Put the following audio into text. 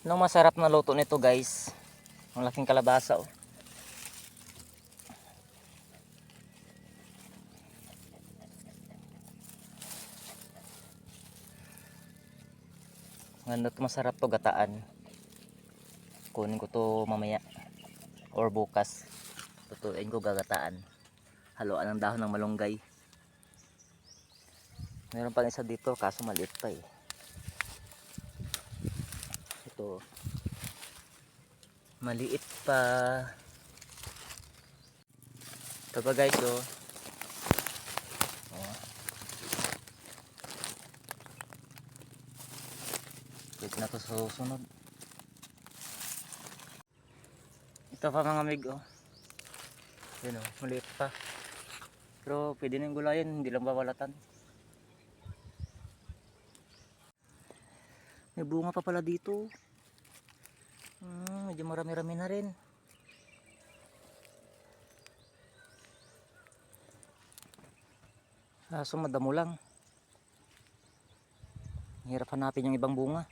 Anong masarap na luto nito guys? Ang laking kalabasa oh. Ano to, masarap to gataan. Kunin ko to mamaya or bukas. Tutuin ko gagataan. Haluan ng dahon ng malunggay. Meron pa isa dito kaso maliit pa eh. Ito. Maliit pa. Ito pa guys oh. Oh. Pwede na to sa susunod. Ito pa mga mig oh. Yun oh, maliit pa. Pero pwede na yung gulayan, hindi lang babalatan. May bunga pa pala dito. Medyo marami-rami na rin. Kaso madamo lang. Hirap hanapin yung ibang bunga.